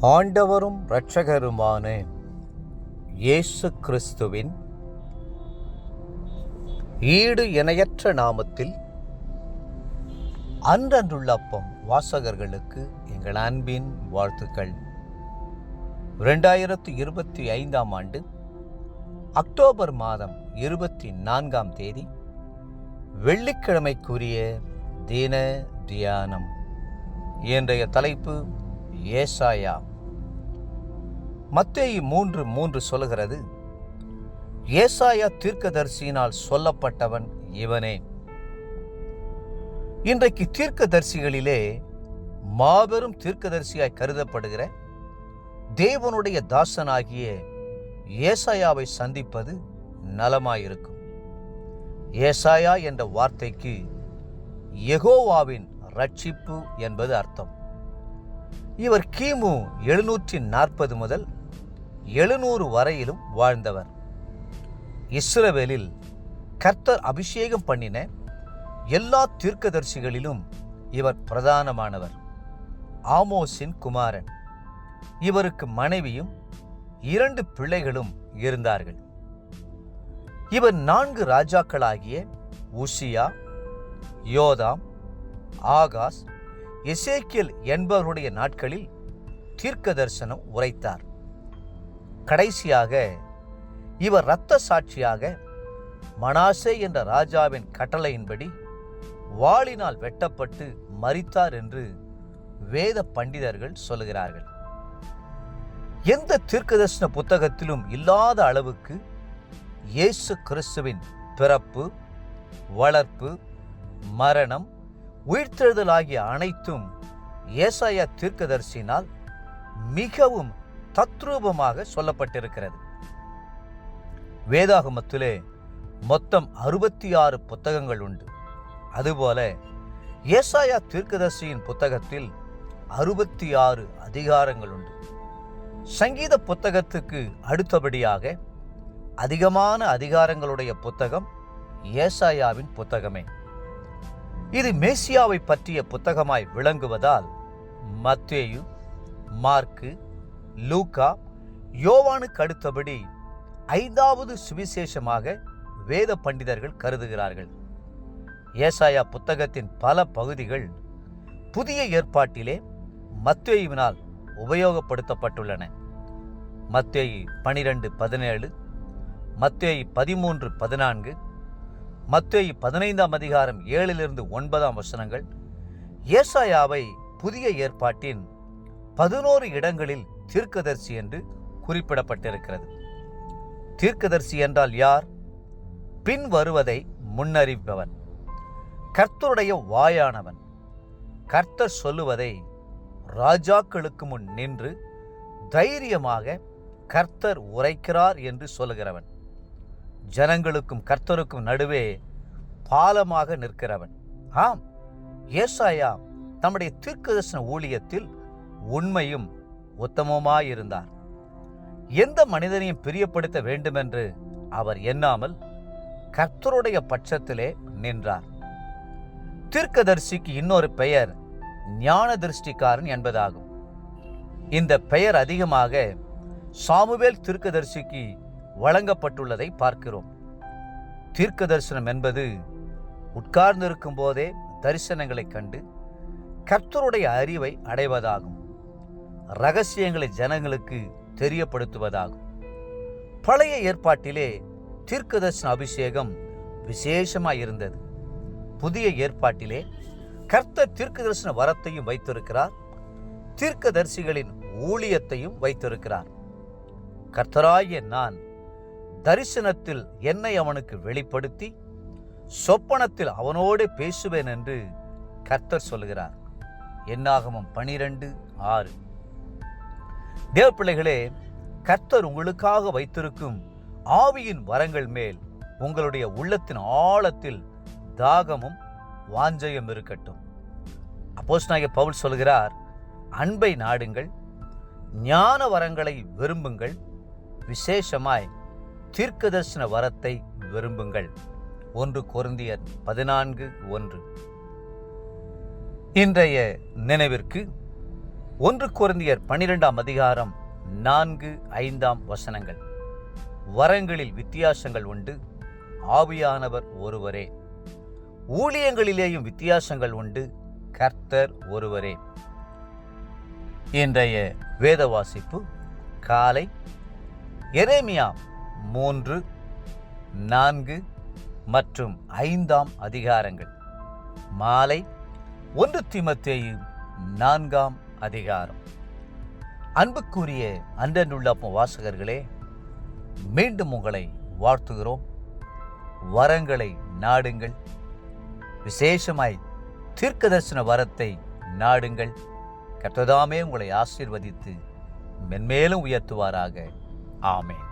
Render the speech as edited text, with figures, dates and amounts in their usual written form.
ஆண்டவரும் இரட்சகருமான இயேசு கிறிஸ்துவின் ஈடு இணையற்ற நாமத்தில் அன்றன்றுள்ள அப்பம் வாசகர்களுக்கு எங்கள் அன்பின் வாழ்த்துக்கள். 2025 ஆண்டு அக்டோபர் மாதம் 24 தேதி வெள்ளிக்கிழமைக்குரிய தின தியானம். இன்றைய தலைப்பு ஏசாயா. மத்தேயு 3:3 சொல்லுகிறது, ஏசாயா தீர்க்கதரிசியினால் சொல்லப்பட்டவன் இவனே. இன்றைக்கு தீர்க்கதரிசிகளிலே மாபெரும் தீர்க்கதரிசியாய் கருதப்படுகிற தேவனுடைய தாசனாகிய ஏசாயாவை சந்திப்பது நலமாயிருக்கும். ஏசாயா என்ற வார்த்தைக்கு யெகோவாவின் ரட்சிப்பு என்பது அர்த்தம். இவர் கிமு 740 முதல் 700 வரையிலும் வாழ்ந்தவர். இஸ்ரவேலில் கர்த்தர் அபிஷேகம் பண்ணின எல்லா தீர்க்கதரிசிகளிலும் இவர் பிரதானமானவர். ஆமோஸின் குமாரன். இவருக்கு மனைவியும் 2 பிள்ளைகளும் இருந்தார்கள். இவர் 4 ராஜாக்களாகிய உசியா, யோதாம், ஆகாஸ், எசேக்கியேல் என்பவருடைய நாட்களில் தீர்க்க தரிசனம் உரைத்தார். கடைசியாக இவர் இரத்த சாட்சியாக மனாசே என்ற ராஜாவின் கட்டளையின்படி வாளினால் வெட்டப்பட்டு மரித்தார் என்று வேத பண்டிதர்கள் சொல்லுகிறார்கள். எந்த தீர்க்கதரிசன புத்தகத்திலும் இல்லாத அளவுக்கு இயேசு கிறிஸ்துவின் பிறப்பு, வளர்ப்பு, மரணம், உயிர்த்தெழுதல் ஆகிய அனைத்தும் ஏசாயா தீர்க்கதரிசியினால் மிகவும் தத்ரூபமாக சொல்லப்பட்டிருக்கிறது. வேதாகமத்திலே மொத்தம் 66 புத்தகங்கள் உண்டு. அதுபோல ஏசாயா தீர்க்கதரிசியின் புத்தகத்தில் 66 அதிகாரங்கள் உண்டு. சங்கீத புத்தகத்துக்கு அடுத்தபடியாக அதிகமான அதிகாரங்களுடைய புத்தகம் ஏசாயாவின் புத்தகமே. இது மேசியாவை பற்றிய புத்தகமாய் விளங்குவதால் மத்தேயு, மார்க்கு, லூக்கா, யோவானுக்கு அடுத்தபடி 5வது சுவிசேஷமாக வேத பண்டிதர்கள் கருதுகிறார்கள். ஏசாயா புத்தகத்தின் பல பகுதிகள் புதிய ஏற்பாட்டிலே மத்தேயுவினால் உபயோகப்படுத்தப்பட்டுள்ளன. மத்தேயு 12:17, மத்தேயு 13:14, மத்தேயு 15 அதிகாரம் 7-9 வசனங்கள் ஏசாயாவை புதிய ஏற்பாட்டின் 11 இடங்களில் தீர்க்கதரிசி என்று குறிப்பிடப்பட்டிருக்கிறது. தீர்க்கதரிசி என்றால் யார்? பின் வருவதை முன்னறிவிப்பவன், கர்த்தருடைய வாயானவன். கர்த்தர் சொல்லுவதை ராஜாக்களுக்கு முன் நின்று தைரியமாக கர்த்தர் உரைக்கிறார் என்று சொல்லுகிறவன். ஜனங்களுக்கும் கர்த்தருக்கும் நடுவே பாலமாக நிற்கிறவன். ஆம், ஏசாயா தம்முடைய தீர்க்கதரிசன ஊழியத்தில் உண்மையும் உத்தமமாயிருந்தார். எந்த மனிதனையும் பிரியப்படுத்த வேண்டுமென்று அவர் எண்ணாமல் கர்த்தருடைய பட்சத்திலே நின்றார். தீர்க்கதரிசிக்கு இன்னொரு பெயர் ஞான திருஷ்டிக்காரன் என்பதாகும். இந்த பெயர் அதிகமாக சாமுவேல் தீர்க்கதரிசிக்கு வழங்கப்பட்டுள்ளதை பார்க்கிறோம். தீர்க்க தரிசனம் என்பது உட்கார்ந்திருக்கும் போதே தரிசனங்களை கண்டு கர்த்தருடைய அறிவை அடைவதாகும். இரகசியங்களை ஜனங்களுக்கு தெரியப்படுத்துவதாகும். பழைய ஏற்பாட்டிலே தீர்க்க தரிசன அபிஷேகம் விசேஷமாயிருந்தது. புதிய ஏற்பாட்டிலே கர்த்தர் தீர்க்க தரிசன வரத்தையும் வைத்திருக்கிறார், தீர்க்கதரிசிகளின் ஊழியத்தையும் வைத்திருக்கிறார். கர்த்தராகிய நான் தரிசனத்தில் என்னை அவனுக்கு வெளிப்படுத்தி சொப்பனத்தில் அவனோடு பேசுவேன் என்று கர்த்தர் சொல்கிறார். என்னாகமம் 12:6. தேவ பிள்ளைகளே, கர்த்தர் உங்களுக்காக வைத்திருக்கும் ஆவியின் வரங்கள் மேல் உங்களுடைய உள்ளத்தின் ஆழத்தில் தாகமும் வாஞ்சையும் இருக்கட்டும். அப்போஸ்தலனாகிய பவுல் சொல்கிறார், அன்பை நாடுங்கள், ஞான வரங்களை விரும்புங்கள், விசேஷமாய் தீர்க்கதரிசன வரத்தை விரும்புங்கள். 1 கொரிந்தியர் 14:1. இன்றைய நினைவிற்கு 1 கொரிந்தியர் 12ஆம் அதிகாரம் 4-5 வசனங்கள். வரங்களில் வித்தியாசங்கள் உண்டு, ஆவியானவர் ஒருவரே. ஊழியங்களிலேயும் வித்தியாசங்கள் உண்டு, கர்த்தர் ஒருவரே. இன்றைய வேத வாசிப்பு காலை எரேமியா 3, 4 மற்றும் 5 அதிகாரங்கள். மாலை 1 தீமோத்தேயு 4 அதிகாரம். அன்புக்குரிய அன்றன்றுள்ள வாசகர்களே, மீண்டும் உங்களை வாழ்த்துகிறோம். வரங்களை நாடுங்கள், விசேஷமாய் தீர்க்கதரிசன வரத்தை நாடுங்கள். கர்த்தர் உங்களை ஆசீர்வதித்து மென்மேலும் உயர்த்துவாராக. ஆமென்.